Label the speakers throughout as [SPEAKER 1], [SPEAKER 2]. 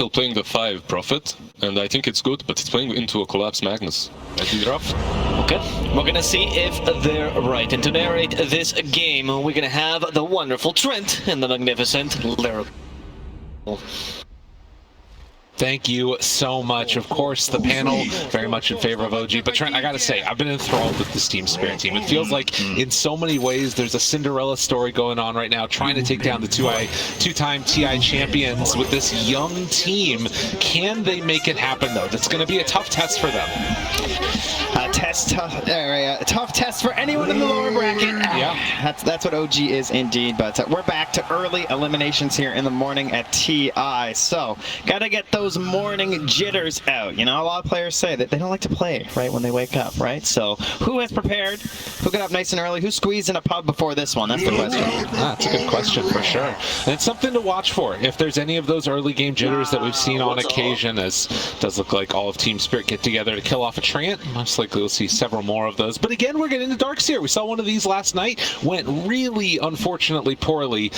[SPEAKER 1] still playing the 5 Prophet, and I think it's good, but it's playing into a Collapse Magnus. That'd be rough.
[SPEAKER 2] Okay, we're gonna see if they're right. And to narrate this game, we're gonna have the wonderful Trent and the magnificent Lyrical.
[SPEAKER 3] Thank you so much. Of course, the panel very much in favor of OG. But Trent, I gotta say, I've been enthralled with this Team Spirit team. It feels like in so many ways there's a Cinderella story going on right now, trying to take down the two-time TI champions with this young team. Can they make it happen, though? That's going to be a tough test for them.
[SPEAKER 4] Tough test for anyone in the lower bracket.
[SPEAKER 3] Yeah,
[SPEAKER 4] that's what OG is indeed. But we're back to early eliminations here in the morning at TI. So gotta get those morning jitters out. You know, a lot of players say that they don't like to play right when they wake up, right? So who has prepared? Who got up nice and early? Who squeezed in a pub before this one? That's the question.
[SPEAKER 3] That's a good question for sure. And it's something to watch for. If there's any of those early game jitters that we've seen on occasion, as it does look like all of Team Spirit get together to kill off a Trant, most likely we'll see several more of those. But again, we're getting into Darkseer. We saw one of these last night. Went really, unfortunately, poorly,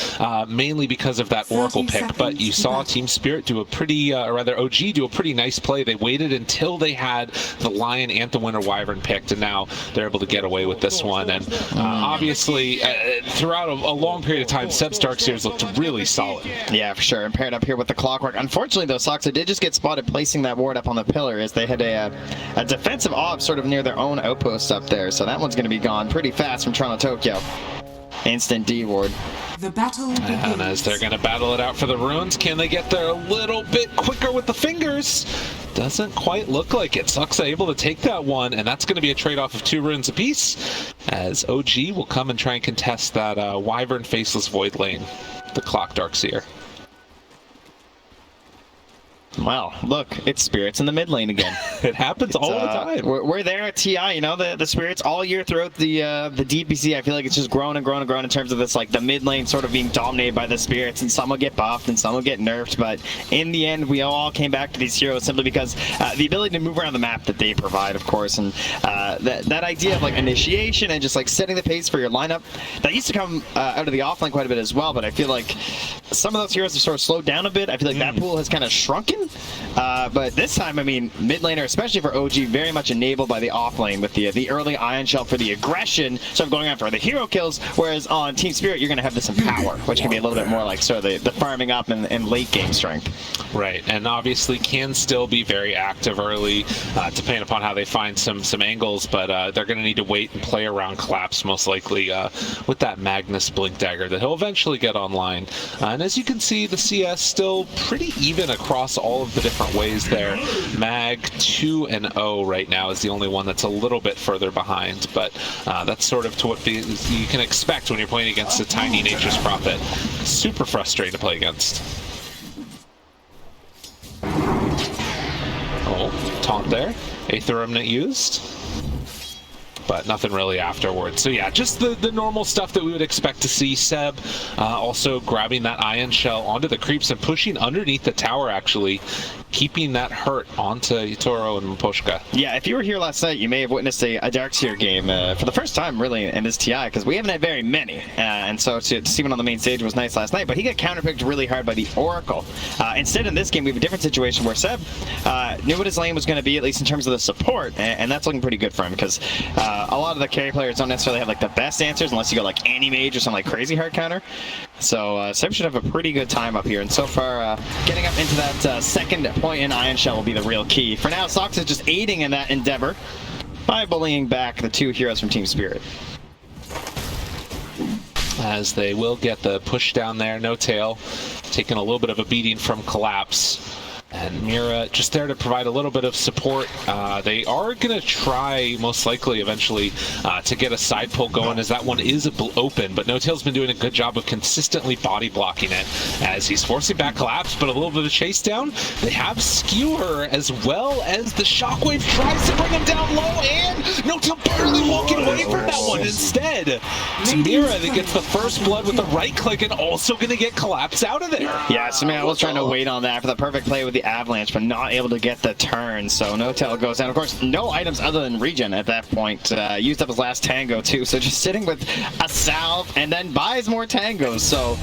[SPEAKER 3] mainly because of that Oracle pick. But you saw Team Spirit do a pretty, or rather OG do a pretty nice play. They waited until they had the Lion and the Winter Wyvern picked, and now they're able to get away with this one. And obviously, throughout a long period of time, Seb's Darkseers looked really solid.
[SPEAKER 4] Yeah, for sure. And paired up here with the Clockwork. Unfortunately, though, Soxa did just get spotted placing that ward up on the pillar as they had a defensive ob sort of near their own outpost up there. So that one's going to be gone pretty fast from Toronto Tokyo. Instant D ward.
[SPEAKER 5] The battle begins.
[SPEAKER 3] And as they're going to battle it out for the runes, can they get there a little bit quicker with the fingers? Doesn't quite look like it. Soxa able to take that one, and that's going to be a trade-off of 2 runes apiece, as OG will come and try and contest that Wyvern Faceless Void lane, the Clock Darkseer.
[SPEAKER 4] Wow, look, it's Spirits in the mid lane again.
[SPEAKER 3] It happens all the time.
[SPEAKER 4] We're there at TI, you know, the Spirits all year throughout the DPC. I feel like it's just grown and grown and grown in terms of this, like, the mid lane sort of being dominated by the Spirits, and some will get buffed and some will get nerfed, but in the end, we all came back to these heroes simply because the ability to move around the map that they provide, of course, and that idea of, like, initiation and just, like, setting the pace for your lineup, that used to come out of the offlane quite a bit as well, but I feel like some of those heroes have sort of slowed down a bit. I feel like that pool has kind of shrunken. But this time, I mean, mid laner, especially for OG, very much enabled by the off lane with the early Ion Shell for the aggression, sort of going after the hero kills, whereas on Team Spirit, you're going to have this Empower, which can be a little bit more like sort of the farming up and late game strength.
[SPEAKER 3] Right, and obviously can still be very active early, depending upon how they find some angles, but they're going to need to wait and play around Collapse, most likely, with that Magnus Blink Dagger that he'll eventually get online. And as you can see, the CS still pretty even across all of the different ways there. Mag 2-0 right now is the only one that's a little bit further behind, but that's sort of to what you can expect when you're playing against a tiny Nature's Prophet. Super frustrating to play against. Oh, taunt there. Aether Remnant used, but nothing really afterwards. So yeah, just the normal stuff that we would expect to see. Seb also grabbing that Ion Shell onto the creeps and pushing underneath the tower, actually keeping that hurt onto Yatoro and Mposhka.
[SPEAKER 4] Yeah, if you were here last night, you may have witnessed a Darkseer game for the first time, really, in this TI, because we haven't had very many. And so to see one on the main stage was nice last night, but he got counterpicked really hard by the Oracle. Instead, in this game, we have a different situation where Seb knew what his lane was going to be, at least in terms of the support, and that's looking pretty good for him, because a lot of the carry players don't necessarily have like the best answers unless you go like Anti-Mage or some like crazy hard counter. So Seb should have a pretty good time up here, and so far getting up into that second point in Ion Shell will be the real key. For now, Sox is just aiding in that endeavor by bullying back the 2 heroes from Team Spirit.
[SPEAKER 3] As they will get the push down there, No Tail taking a little bit of a beating from Collapse. And Mira just there to provide a little bit of support. They are going to try, most likely, eventually, to get a side pull going, as that one is open. But No Tail's been doing a good job of consistently body blocking it, as he's forcing back Collapse, but a little bit of chase down. They have Skewer, as well as the Shockwave tries to bring him down low, and No Tail barely walking away from that one instead. It's Mira that gets the first blood with the right click, and also going to get Collapse out of there.
[SPEAKER 4] Yeah, so man, I was trying to wait on that for the perfect play with the Avalanche, but not able to get the turn. So No Tail goes down. Of course, no items other than regen at that point. Used up his last tango too. So just sitting with a salve and then buys more tangos. So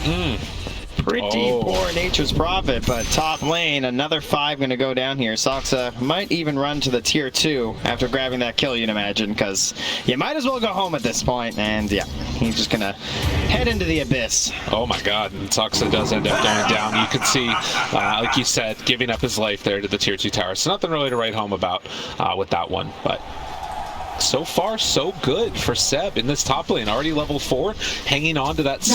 [SPEAKER 4] Pretty poor Nature's Prophet, but top lane, another 5 going to go down here. Soxa might even run to the tier 2 after grabbing that kill, you'd imagine, because you might as well go home at this point. And yeah, he's just going to head into the abyss.
[SPEAKER 3] Oh my god, and Soxa does end up going down. You can see, like you said, giving up his life there to the tier 2 tower. So nothing really to write home about with that one, but so far, so good for Seb in this top lane. Already level 4, hanging on to that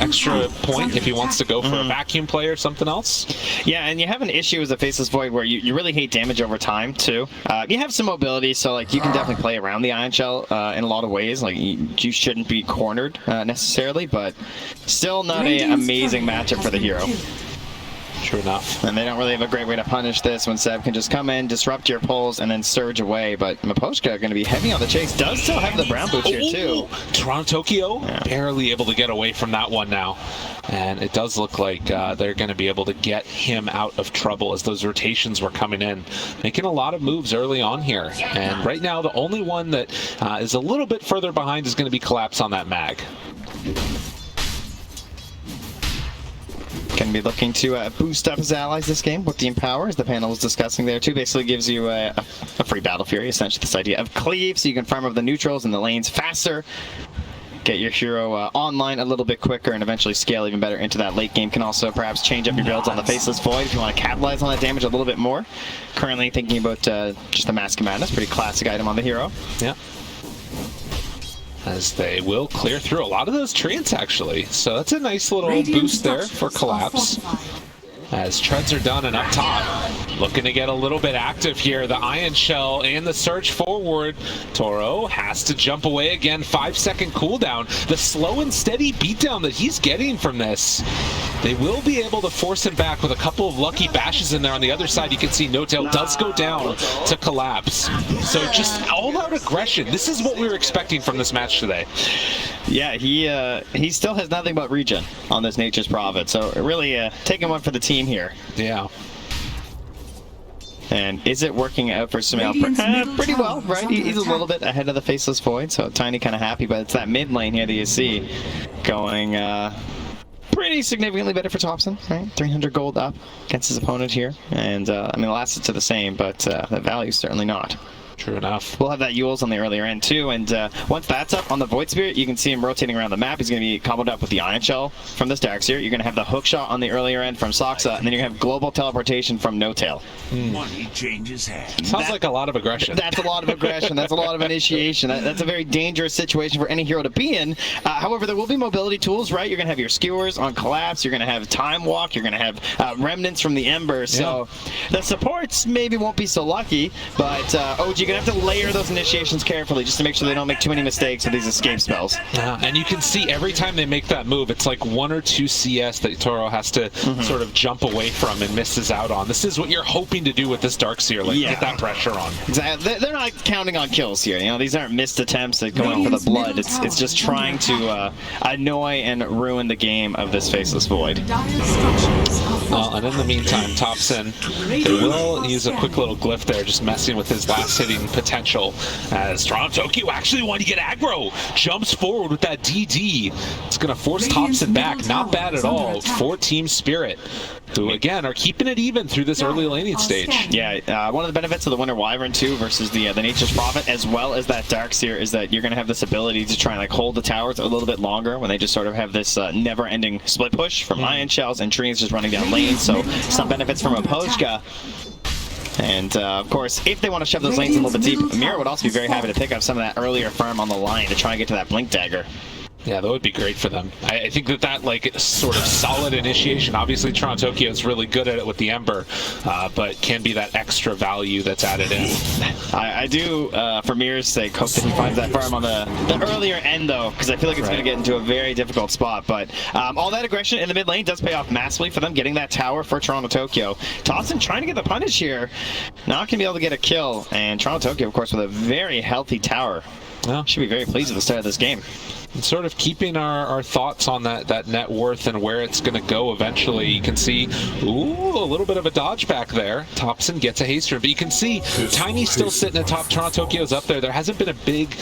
[SPEAKER 3] extra point if he wants to go for a vacuum play or something else.
[SPEAKER 4] Yeah, and you have an issue as a Faceless Void where you really hate damage over time, too. You have some mobility, so like you can definitely play around the Ion Shell in a lot of ways. Like you shouldn't be cornered necessarily, but still not an amazing matchup for the hero.
[SPEAKER 3] True enough.
[SPEAKER 4] And they don't really have a great way to punish this when Seb can just come in, disrupt your pulls, and then surge away. But Miposhka going to be heavy on the chase. Does still have the brown boots here, too.
[SPEAKER 3] Toronto barely able to get away from that one now. And it does look like they're going to be able to get him out of trouble as those rotations were coming in. Making a lot of moves early on here. And right now, the only one that is a little bit further behind is going to be Collapse on that mag.
[SPEAKER 4] Can be looking to boost up his allies this game with the Empower, as the panel was discussing there too. Basically gives you a free Battle Fury, essentially this idea of cleave, so you can farm up the neutrals and the lanes faster, get your hero online a little bit quicker, and eventually scale even better into that late game. Can also perhaps change up your builds on the Faceless Void if you want to capitalize on that damage a little bit more. Currently thinking about just the Mask of Madness, pretty classic item on the hero.
[SPEAKER 3] Yeah. As they will clear through a lot of those treants, actually. So that's a nice little boost there for Collapse. As treads are done and up top, looking to get a little bit active here. The Ion Shell and the surge forward. Toro has to jump away again. 5-second cooldown. The slow and steady beatdown that he's getting from this. They will be able to force him back with a couple of lucky bashes in there. On the other side, you can see No-Tail does go down to Collapse. So just all-out aggression. This is what we were expecting from this match today.
[SPEAKER 4] Yeah, he still has nothing but regen on this Nature's Prophet. So really taking one for the team here.
[SPEAKER 3] Yeah.
[SPEAKER 4] And is it working out for Sumail? Pretty well, right? He's a little bit ahead of the Faceless Void, so Tiny kind of happy, but it's that mid lane here that you see going pretty significantly better for Thompson, right? 300 gold up against his opponent here. And, I mean, the last hits are the same, but the value's certainly not.
[SPEAKER 3] True enough.
[SPEAKER 4] We'll have that Yules on the earlier end too, and once that's up on the Void Spirit, you can see him rotating around the map. He's going to be comboed up with the Ion Shell from this Darkseer. You're going to have the hook shot on the earlier end from Soxa, and then you're going to have global teleportation from No-Tail.
[SPEAKER 5] Money changes hands.
[SPEAKER 3] Sounds like a lot of aggression.
[SPEAKER 4] That's a lot of aggression. That's a lot of initiation. That's a very dangerous situation for any hero to be in. However, there will be mobility tools, right? You're going to have your skewers on Collapse. You're going to have Time Walk. You're going to have remnants from the Ember. So the supports maybe won't be so lucky, but OG, you're going to have to layer those initiations carefully just to make sure they don't make too many mistakes with these escape spells.
[SPEAKER 3] And you can see every time they make that move, it's like 1 or 2 CS that Toro has to sort of jump away from and misses out on. This is what you're hoping to do with this Darkseer, like get that pressure on.
[SPEAKER 4] Exactly. They're not counting on kills here. You know, these aren't missed attempts at going for the blood. It's just trying to annoy and ruin the game of this Faceless Void.
[SPEAKER 3] And in the meantime, Thompson, they will use a quick little glyph there, just messing with his last hitting potential. As Toronto Tokyo actually wanted to get aggro, jumps forward with that DD. It's going to force Thompson back. Not bad at all for Team Spirit, who again are keeping it even through this early laning stage.
[SPEAKER 4] Yeah, one of the benefits of the Winter Wyvern too versus the Nature's Prophet, as well as that Darkseer, is that you're going to have this ability to try and like hold the towers a little bit longer when they just sort of have this never-ending split push from Ion Shells and trees just running down lanes. So some benefits from Miposhka. And of course, if they want to shove those lanes a little bit deep, Mira would also be very happy to pick up some of that earlier farm on the line to try and get to that Blink Dagger.
[SPEAKER 3] Yeah, that would be great for them. I think that like sort of solid initiation, obviously Toronto Tokyo is really good at it with the Ember, but can be that extra value that's added in.
[SPEAKER 4] I do, for Mira's sake, hope that he finds that farm on the earlier end though, because I feel like it's going to get into a very difficult spot. But all that aggression in the mid lane does pay off massively for them, getting that tower for Toronto Tokyo. Tossin trying to get the punish here, not going to be able to get a kill, and Toronto Tokyo, of course, with a very healthy tower. Well, should be very pleased with the start of this game.
[SPEAKER 3] And sort of keeping our thoughts on that net worth and where it's going to go eventually. You can see, ooh, a little bit of a dodge back there. Thompson gets a haste room, but you can see Tiny still sitting at top. Toronto Tokyo's up there. There hasn't been a big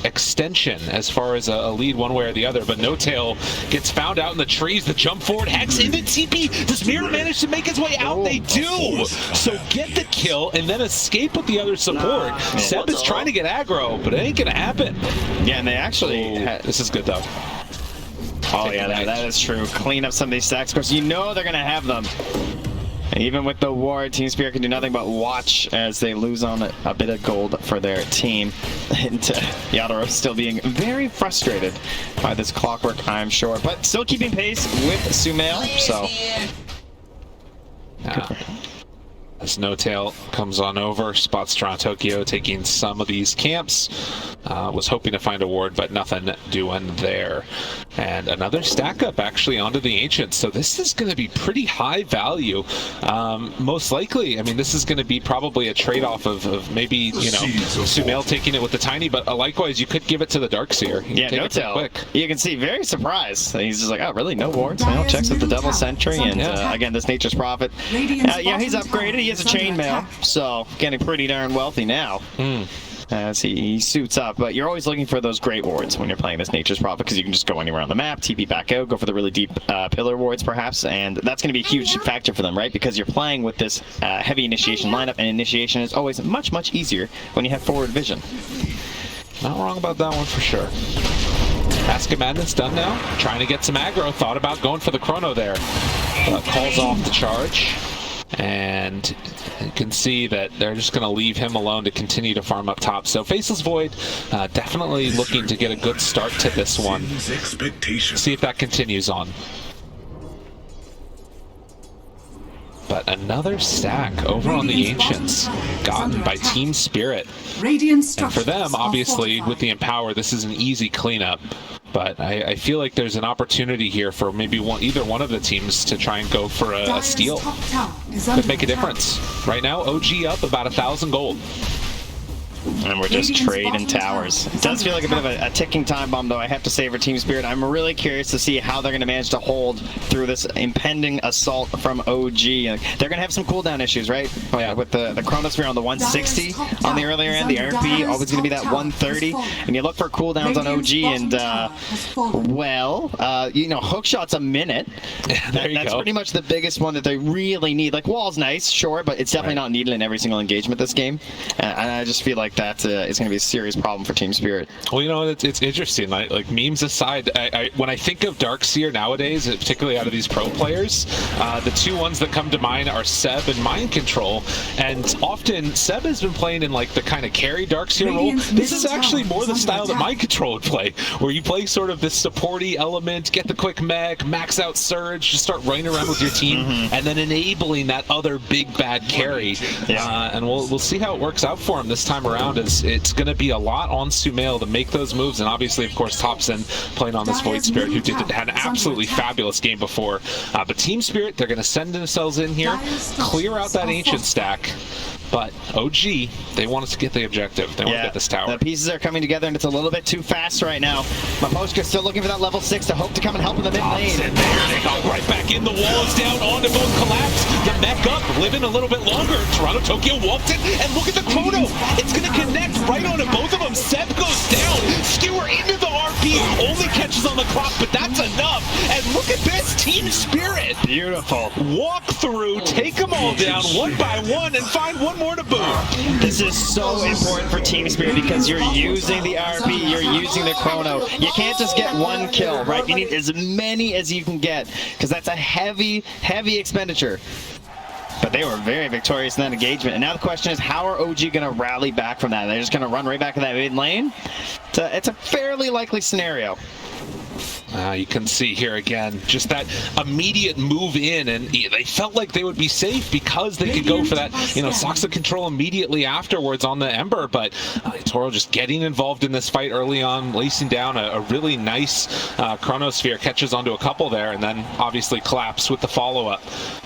[SPEAKER 3] extension as far as a lead one way or the other, but No Tail gets found out in the trees. The jump forward, Hex into TP. Does Mira manage to make his way out? They do! So get the kill and then escape with the other support. Seb is trying to get aggro, but it ain't gonna happen.
[SPEAKER 4] Yeah, and they actually...
[SPEAKER 3] This is good though.
[SPEAKER 4] Oh yeah, that is true. Clean up some of these stacks, because you know they're going to have them. And even with the ward, Team Spirit can do nothing but watch as they lose on a bit of gold for their team. And Yadoro still being very frustrated by this clockwork, I'm sure. But still keeping pace with Sumail, so...
[SPEAKER 3] As No Tail comes on over, spots Toronto Tokyo taking some of these camps. Was hoping to find a ward, but nothing doing there. And another stack up actually onto the Ancients. So this is going to be pretty high value. Most likely, I mean, this is going to be probably a trade-off of maybe, you know, Sumail taking it with the Tiny, but likewise, you could give it to the Darkseer.
[SPEAKER 4] Yeah, No Tail. You can see, very surprised. He's just like, oh, really? No wards? Well, checks with the Double Sentry, and again, this Nature's Prophet. Yeah, he's upgraded. He has a chainmail, so getting pretty darn wealthy now. As he suits up, but you're always looking for those great wards when you're playing this Nature's Prophet, because you can just go anywhere on the map, TP back out, go for the really deep pillar wards perhaps, and that's going to be a huge factor for them, right? Because you're playing with this heavy initiation lineup, and initiation is always much easier when you have forward vision.
[SPEAKER 3] Not wrong about that one for sure. Mask of Madness done now, trying to get some aggro, thought about going for the Chrono there. Calls off the charge. And you can see that they're just going to leave him alone to continue to farm up top. So Faceless Void definitely looking to get a good start to this one. See if that continues on. But another stack over on the Ancients, gotten by Team Spirit. And for them, obviously, with the Empower, this is an easy cleanup. But I feel like there's an opportunity here for maybe either one of the teams to try and go for a steal. Could make a difference. Right now, OG up about 1,000 gold.
[SPEAKER 4] And we're just trading towers. It does feel like a bit of a ticking time bomb, though, I have to say, for Team Spirit. I'm really curious to see how they're going to manage to hold through this impending assault from OG. They're going to have some cooldown issues, right? Oh, yeah, with the Chronosphere on the 160 on the earlier end, the RP always going to be that 130. And you look for cooldowns on OG, and, you know, hookshot's a minute. That's pretty much the biggest one that they really need. Like, wall's nice, sure, but it's definitely not needed in every single engagement this game. And I just feel like that is going to be a serious problem for Team Spirit.
[SPEAKER 3] Well, you know, it's interesting. Like memes aside, when I think of Darkseer nowadays, particularly out of these pro players, the two ones that come to mind are Seb and Mind Control. And often Seb has been playing in like the kind of carry Darkseer role. This is actually more the style that Mind Control would play, where you play sort of this supporty element, get the quick mech, max out Surge, just start running around with your team, and then enabling that other big bad carry. And we'll see how it works out for him this time around. It's going to be a lot on Sumail to make those moves, and obviously, of course, Thompson playing on this Void Spirit, who had an absolutely fabulous game before. But Team Spirit, they're going to send themselves in here, clear out that Ancient stack. But OG, they want us to get the objective. They want to get this tower.
[SPEAKER 4] The pieces are coming together, and it's a little bit too fast right now. Maposhka's still looking for that level 6 to hope to come and help in the mid lane.
[SPEAKER 3] There they go, right back in. The wall is down, onto both collapse. The mech up, living a little bit longer. Toronto Tokyo walked it, and look at the Chrono. It's going to connect right onto both of them. Seb goes down. Skewer into the RP, only catches on the clock, but that's enough. And look at this, Team Spirit.
[SPEAKER 4] Beautiful.
[SPEAKER 3] Walk through, take them all down one by one, and find one more to boot.
[SPEAKER 4] This is so important for Team Spirit, because you're using the RP, you're using the Chrono. You can't just get one kill, right? You need as many as you can get, because that's a heavy expenditure. But they were very victorious in that engagement. And now the question is, how are OG going to rally back from that? They're just going to run right back to that mid lane? It's a fairly likely scenario.
[SPEAKER 3] You can see here again, just that immediate move in, and they felt like they would be safe because they could go for that, you know, Soxa control immediately afterwards on the Ember, but Toro just getting involved in this fight early on, lacing down a really nice Chronosphere, catches onto a couple there, and then obviously collapse with the follow-up.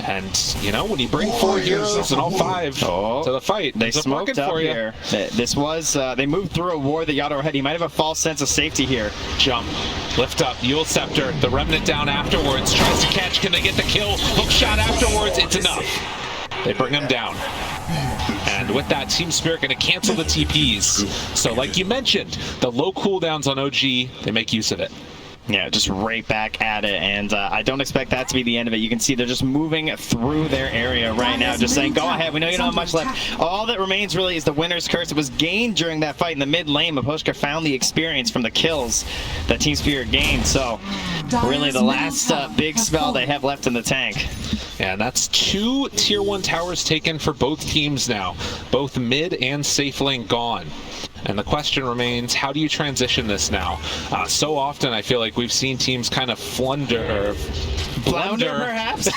[SPEAKER 3] And, you know, when you bring 4 heroes and all 5 to the fight,
[SPEAKER 4] they smoked up here. This was, they moved through a war that Yadoro had. He might have a false sense of safety here.
[SPEAKER 3] Jump, lift up, Yule Scepter, the Remnant down afterwards, tries to catch, can they get the kill? Hook shot afterwards, it's enough. They bring him down. And with that, Team Spirit going to cancel the TPs. So like you mentioned, the low cooldowns on OG, they make use of it.
[SPEAKER 4] Yeah, just right back at it, and I don't expect that to be the end of it. You can see they're just moving through their area right now, just saying, go ahead, we know you don't have much left. All that remains really is the winner's curse. It was gained during that fight in the mid lane. Miposhka found the experience from the kills that Team Spirit gained, so really the last big spell they have left in the tank.
[SPEAKER 3] Yeah, and that's 2 tier 1 towers taken for both teams now. Both mid and safe lane gone. And the question remains, how do you transition this now? So often I feel like we've seen teams kind of blunder,
[SPEAKER 4] perhaps?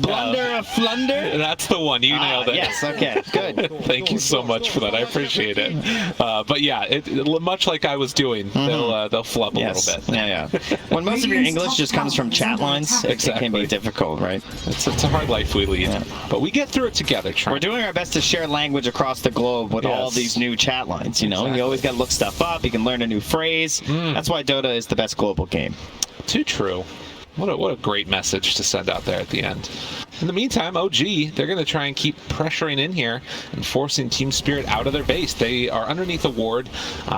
[SPEAKER 4] Blunder of flunder?
[SPEAKER 3] That's the one. You nailed it.
[SPEAKER 4] Yes, okay, good.
[SPEAKER 3] Thank you so much for that. I appreciate it. But yeah, much like I was doing, they'll flub a little bit.
[SPEAKER 4] Yeah. When most of your English just comes from chat lines, it can be difficult, right?
[SPEAKER 3] It's a hard life we lead, but we get through it together.
[SPEAKER 4] We're doing our best to share language across the globe with all these new chat lines, you know? You always got to look stuff up. You can learn a new phrase. That's why Dota is the best global game.
[SPEAKER 3] Too true. What a great message to send out there at the end. In the meantime, OG, they're going to try and keep pressuring in here and forcing Team Spirit out of their base. They are underneath a ward,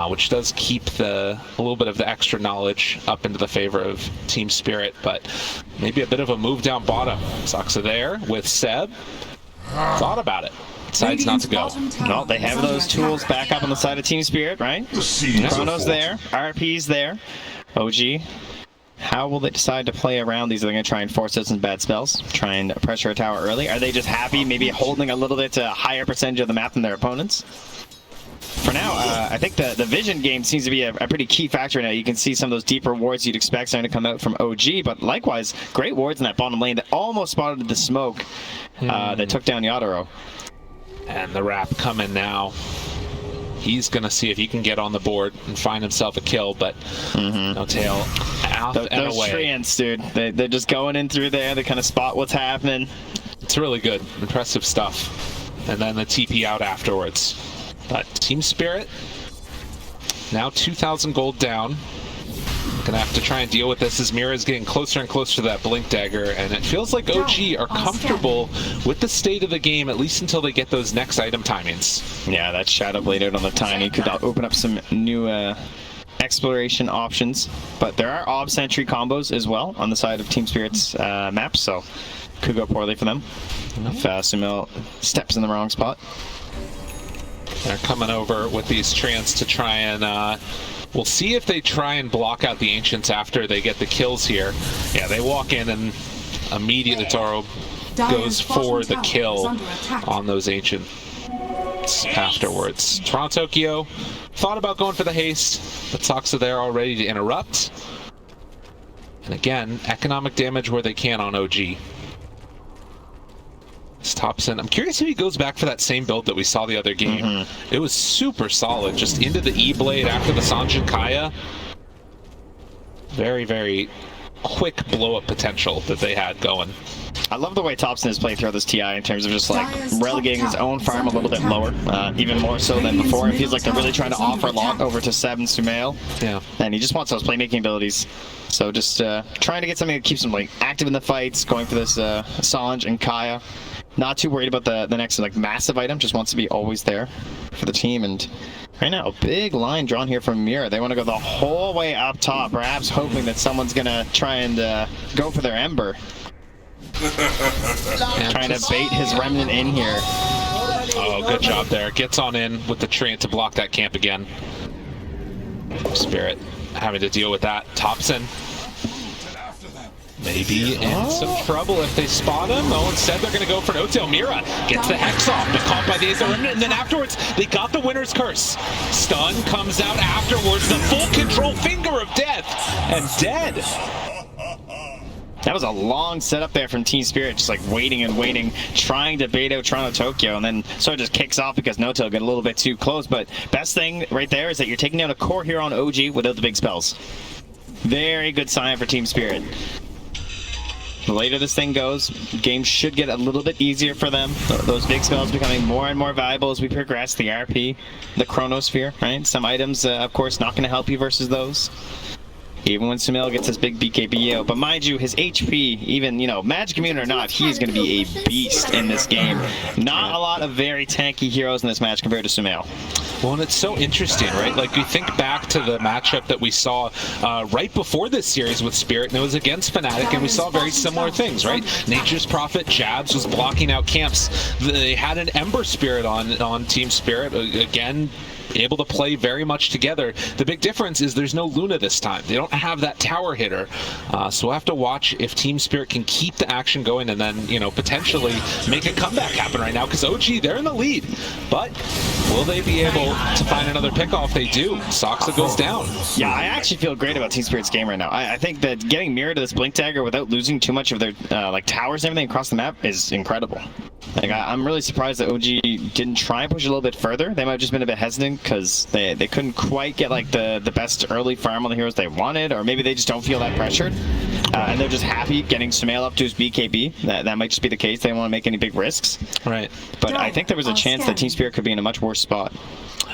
[SPEAKER 3] which does keep a little bit of the extra knowledge up into the favor of Team Spirit, but maybe a bit of a move down bottom. Soxa there with Seb. Thought about it. Decides not to go.
[SPEAKER 4] No, they have those tools back up on the side of Team Spirit, right? Chrono's there. RP's there. OG. How will they decide to play around these? Are they going to try and force out some bad spells? Try and pressure a tower early? Are they just happy maybe holding a little bit a higher percentage of the map than their opponents? For now, I think the vision game seems to be a pretty key factor now. You can see some of those deeper wards you'd expect starting to come out from OG, but likewise, great wards in that bottom lane that almost spotted the smoke that took down Yadoro.
[SPEAKER 3] And the wrap coming now. He's going to see if he can get on the board and find himself a kill, but no tail out and
[SPEAKER 4] those
[SPEAKER 3] away.
[SPEAKER 4] treants, dude, they're just going in through there. They kind of spot what's happening.
[SPEAKER 3] It's really good. Impressive stuff. And then the TP out afterwards. But Team Spirit, now 2,000 gold down. Gonna have to try and deal with this as Mira is getting closer and closer to that Blink Dagger, and it feels like OG are comfortable with the state of the game, at least until they get those next item timings.
[SPEAKER 4] Yeah, that Shadow Blade out on the Tiny could open up some new exploration options, but there are Ob Sentry combos as well on the side of Team Spirit's map, so could go poorly for them if Sumail steps in the wrong spot.
[SPEAKER 3] They're coming over with these Treants to try and we'll see if they try and block out the Ancients after they get the kills here. Yeah, they walk in and immediately Taro goes for the kill on those Ancients afterwards. Toronto Tokyo thought about going for the haste, but Soxa there already to interrupt. And again, economic damage where they can on OG. Thompson. I'm curious if he goes back for that same build that we saw the other game. It was super solid, just into the E-Blade after the Sanjin Kaya. Very, very quick blow-up potential that they had going.
[SPEAKER 4] I love the way Thompson has played throughout this TI in terms of just like relegating his own farm a little bit lower, even more so than before. It feels like they're really trying to offer a lot over to Seb and Sumail. Yeah. And he just wants those playmaking abilities. So just trying to get something that keeps him like active in the fights, going for this Sanj and Kaya. Not too worried about the next like massive item, just wants to be always there for the team. And right now, a big line drawn here from Mira. They want to go the whole way up top, perhaps hoping that someone's going to try and go for their Ember. Trying to bait his Remnant in here.
[SPEAKER 3] Oh, good job there. Gets on in with the Treant to block that camp again. Spirit having to deal with that. Thompson maybe in some trouble if they spot him. Oh, instead they're going to go for No-Tail. Mira gets the Hex off, but caught by the Aether Remnant, and then afterwards they got the Winner's Curse. Stun comes out afterwards, the full control Finger of Death, and dead.
[SPEAKER 4] That was a long setup there from Team Spirit, just like waiting and waiting, trying to bait out Toronto Tokyo, and then sort of just kicks off because No-Tail got a little bit too close. But best thing right there is that you're taking down a core hero on OG without the big spells. Very good sign for Team Spirit. The later this thing goes, game should get a little bit easier for them. Those big spells becoming more and more valuable as we progress. The RP, the Chronosphere, right? Some items, of course, not going to help you versus those. even when Sumail gets his big BKB out. But mind you, his HP, even, you know, Magic Immune or not, he's going to be a beast in this game. Not a lot of very tanky heroes in this match compared to Sumail.
[SPEAKER 3] Well, and it's so interesting, right? Like, you think back to the matchup that we saw right before this series with Spirit, and it was against Fnatic, and we saw very similar things, right? Nature's Prophet, Jabs was blocking out camps. They had an Ember Spirit on Team Spirit, again, able to play very much together. The big difference is there's no Luna this time. They don't have that tower hitter. So we'll have to watch if Team Spirit can keep the action going and then, you know, potentially make a comeback happen right now, because OG, they're in the lead. But will they be able to find another pick-off? They do. Soxa goes down.
[SPEAKER 4] Yeah, I actually feel great about Team Spirit's game right now. I think that getting Mirror to this Blink Dagger without losing too much of their like towers and everything across the map is incredible. Like, I'm really surprised that OG didn't try and push it a little bit further. They might have just been a bit hesitant because they couldn't quite get like the best early farm on the heroes they wanted, or maybe they just don't feel that pressured. And they're just happy getting Sumail up to his BKB. That might just be the case. They don't want to make any big risks.
[SPEAKER 3] Right.
[SPEAKER 4] But I think there was a chance that Team Spirit could be in a much worse spot.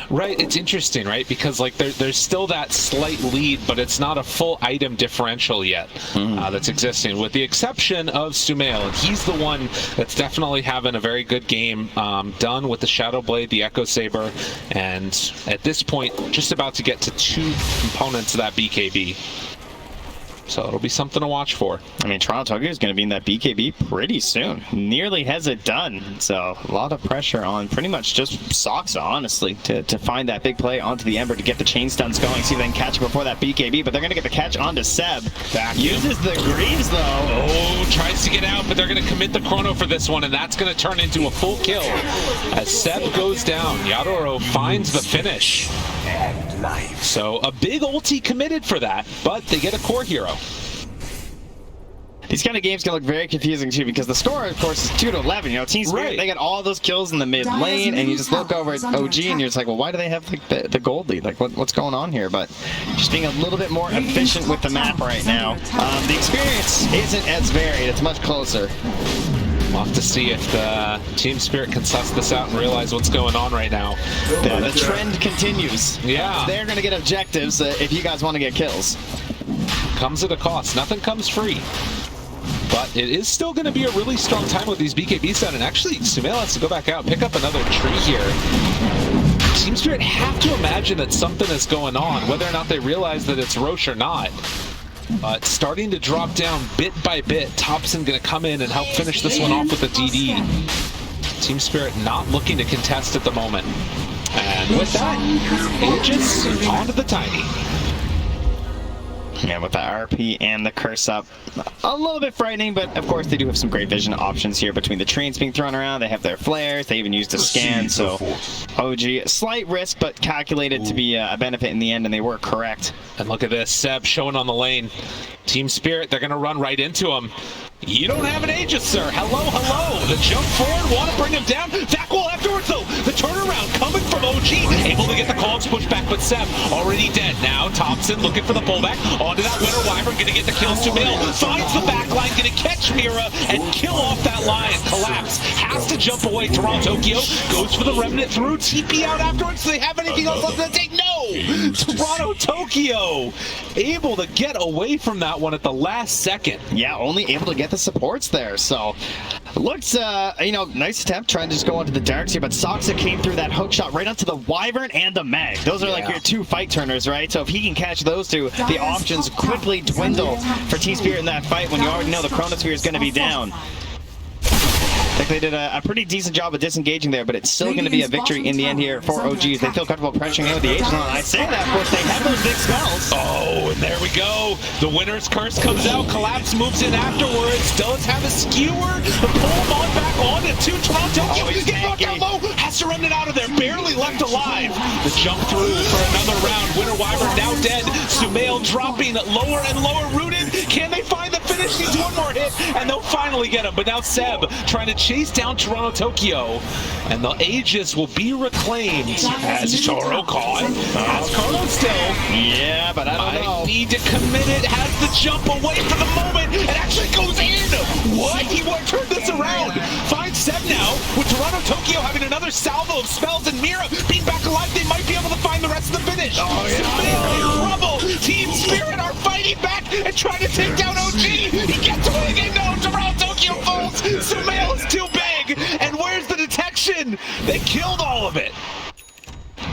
[SPEAKER 3] Right, it's interesting, right? Because like there's still that slight lead, but it's not a full item differential yet that's existing, with the exception of Sumail. And he's the one that's definitely having a very good game done with the Shadow Blade, the Echo Saber, and at this point, just about to get to 2 components of that BKB. So it'll be something to watch for.
[SPEAKER 4] I mean, Toronto Tokyo is going to be in that BKB pretty soon. Nearly has it done. So a lot of pressure on pretty much just Soxa, honestly, to find that big play onto the Ember to get the chain stuns going, see if they can catch it before that BKB. But they're going to get the catch onto Seb. Uses the Greaves, though.
[SPEAKER 3] Oh, tries to get out, but they're going to commit the chrono for this one, and that's going to turn into a full kill. As Seb goes down, Yadoro finds the finish. So a big ulti committed for that, but they get a core hero.
[SPEAKER 4] These kind of games can look very confusing too, because the score, of course, is 2-11. You know, Team Spirit, they got all those kills in the mid lane, and you just look over at OG, and you're just like, well, why do they have like the gold lead? Like, what's going on here? But just being a little bit more efficient with the map right now. The experience isn't as varied; it's much closer.
[SPEAKER 3] We'll have to see if the Team Spirit can suss this out and realize what's going on right now.
[SPEAKER 4] The trend continues.
[SPEAKER 3] Yeah.
[SPEAKER 4] They're going to get objectives if you guys want to get kills.
[SPEAKER 3] Comes at a cost. Nothing comes free. But it is still going to be a really strong time with these BKBs down. And actually, Sumail has to go back out, pick up another tree here. Team Spirit have to imagine that something is going on, whether or not they realize that it's Roche or not. But starting to drop down bit by bit. Thompson going to come in and help finish this one off with the DD. Team Spirit not looking to contest at the moment. And with that, Aegis onto the Tiny.
[SPEAKER 4] Yeah, with the RP and the curse up, a little bit frightening, but of course they do have some great vision options here between the trains being thrown around. They have their flares, they even used a scan, so OG, slight risk, but calculated to be a benefit in the end, and they were correct.
[SPEAKER 3] And look at this, Seb showing on the lane. Team Spirit, they're going to run right into him. You don't have an Aegis, sir. Hello, hello. The jump forward, want to bring him down. Back wall afterwards, though. The turnaround coming from OG. Able to get the calls pushed back, but Seb already dead. Now Thompson looking for the pullback. Onto that Winter Wyvern, going to get the kills to Mill. Finds the back line, going to catch Mira and kill off that line. Collapse. Has to jump away. Toronto Tokyo goes for the Remnant through. TP out afterwards. Do they have anything else left to take? No! Toronto Tokyo able to get away from that one at the last second.
[SPEAKER 4] Yeah, only able to get the supports there, so looks you know, nice attempt trying to just go onto the darks here, but Soxa came through that hook shot right onto the Wyvern and the Mag. Those are like your 2 fight turners, right? So if he can catch those 2, the options quickly dwindle for Team Spirit in that fight when you already know the Chronosphere is going to be down. I think they did a pretty decent job of disengaging there, but it's still going to be a victory in the end here for OGs. They feel comfortable pressuring in with the Aegis on. I say that, of course, they have those big spells.
[SPEAKER 3] Oh, and there we go. The Winter's Curse comes out. Collapse moves in afterwards. Does have a skewer. The pull him on back on to Toronto. He's getting knocked out low. Has to run it out of there. Barely left alive. The jump through for another round. Winter Wyvern now dead. Sumail dropping lower and lower rooted. Can they find the finish? Needs one more hit, and they'll finally get him. But now Seb trying to chase down Toronto Tokyo, and the Aegis will be reclaimed as Toro caught. As Carlos still.
[SPEAKER 4] Yeah, but I don't know.
[SPEAKER 3] Need to commit it. Has the jump away for the moment. It actually goes in. What? He won't turn this around. Finds Seb now, with Toronto Tokyo having another salvo of spells and Mira being back alive, they might be able to find the rest of the finish. Sumail in trouble. Team Spirit are fighting back and trying to take down OG. He gets away again. No, Toronto Tokyo falls. Sumail is too big. And where's the detection? They killed all of it.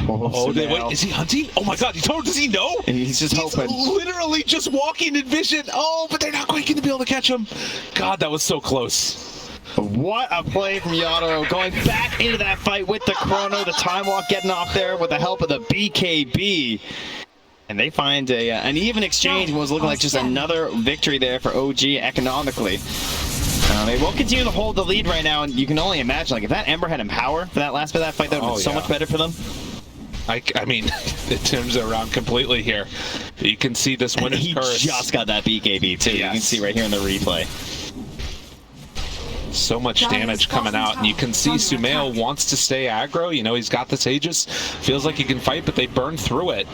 [SPEAKER 3] Wait, is he hunting? Oh my god, does he know?
[SPEAKER 4] He's just hoping.
[SPEAKER 3] Literally just walking in vision. Oh, but they're not quite going to be able to catch him. God, that was so close.
[SPEAKER 4] What a play from Yatoro, going back into that fight with the Chrono, the Time Walk getting off there with the help of the BKB. And they find an even exchange, what was looking like just another victory there for OG economically. They will continue to hold the lead right now, and you can only imagine, like, if that Ember had Empower for that last bit of that fight, that would have been so much better for them.
[SPEAKER 3] I mean, it turns it around completely here. You can see this winner's curse.
[SPEAKER 4] He just got that BKB too. Yes. You can see right here in the replay.
[SPEAKER 3] So much damage coming out, and you can see Sumail wants to stay aggro. You know, he's got this Aegis. Feels like he can fight, but they burn through it.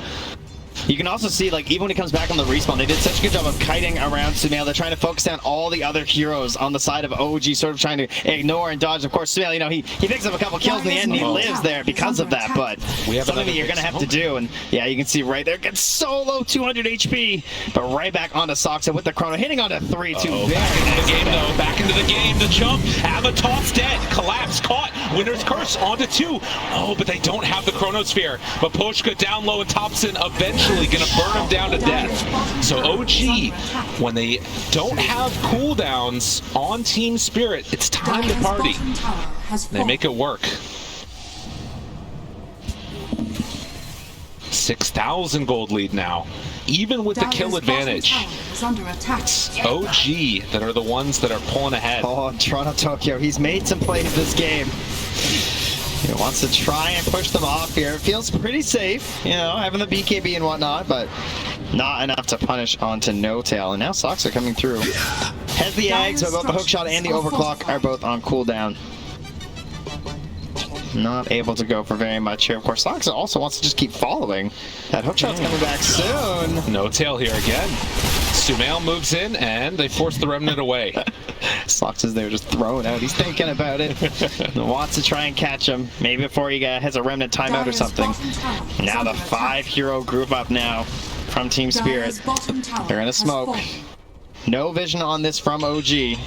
[SPEAKER 4] You can also see, like, even when he comes back on the respawn, they did such a good job of kiting around Sumail. They're trying to focus down all the other heroes on the side of OG, sort of trying to ignore and dodge. Of course, Sumail, you know, he picks up a couple kills in the end, and he lives there because of that, but something that you're going to have to do. And yeah, you can see right there, gets solo 200 HP, but right back onto Soxa with the Chrono, hitting onto 3-2.
[SPEAKER 3] Back into the game, though. Back into the game. The jump. Avatar's dead. Collapse. Caught. Winner's Curse onto 2. Oh, but they don't have the Chronosphere. But Poshka down low and Thompson eventually going to burn him down to death. So OG, when they don't have cooldowns on Team Spirit, it's time to party. They make it work. 6,000 gold lead now. Even with the kill advantage, it's OG that are the ones that are pulling ahead.
[SPEAKER 4] Oh, Toronto Tokyo, he's made some plays this game. He wants to try and push them off here. It feels pretty safe, you know, having the BKB and whatnot, but not enough to punish onto No-Tail. And now Soxa coming through. Has the Ags, but both the hookshot and the overclock are both on cooldown. Not able to go for very much here. Of course, Soxa also wants to just keep following. That hookshot's coming back soon.
[SPEAKER 3] No-Tail here again. Sumail moves in, and they force the Remnant away.
[SPEAKER 4] Soxa's there just throwing out. He's thinking about it. Wants to try and catch him. Maybe before he has a Remnant timeout or something. Now the 5-hero group up now from Team Spirit. They're going to smoke. No vision on this from OG.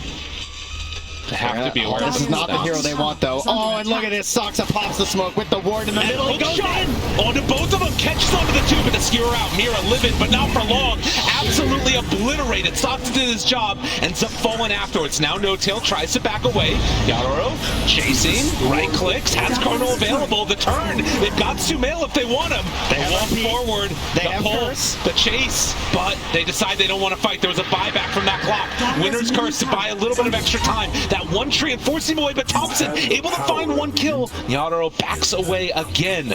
[SPEAKER 3] They have to be aware.
[SPEAKER 4] This is not the hero they want, though. Oh, and look at this. Soxa pops the smoke with the ward in the middle.
[SPEAKER 3] He goes in. Onto both of them. Catches onto the 2, but the skewer out. Mira livid, but not for long. Absolutely obliterated. Soxa did his job. Ends up falling afterwards. Now No-Tail tries to back away. Yatoro chasing. Right clicks. Has Chrono available. The turn. They've got Sumail if they want him. They walk forward.
[SPEAKER 4] They
[SPEAKER 3] the pull. The chase. But they decide they don't want to fight. There was a buyback from that clock. Winner's Curse to buy a little bit of extra time. That one tree and force him away, but Thompson able to find one kill. Yatoro backs away again.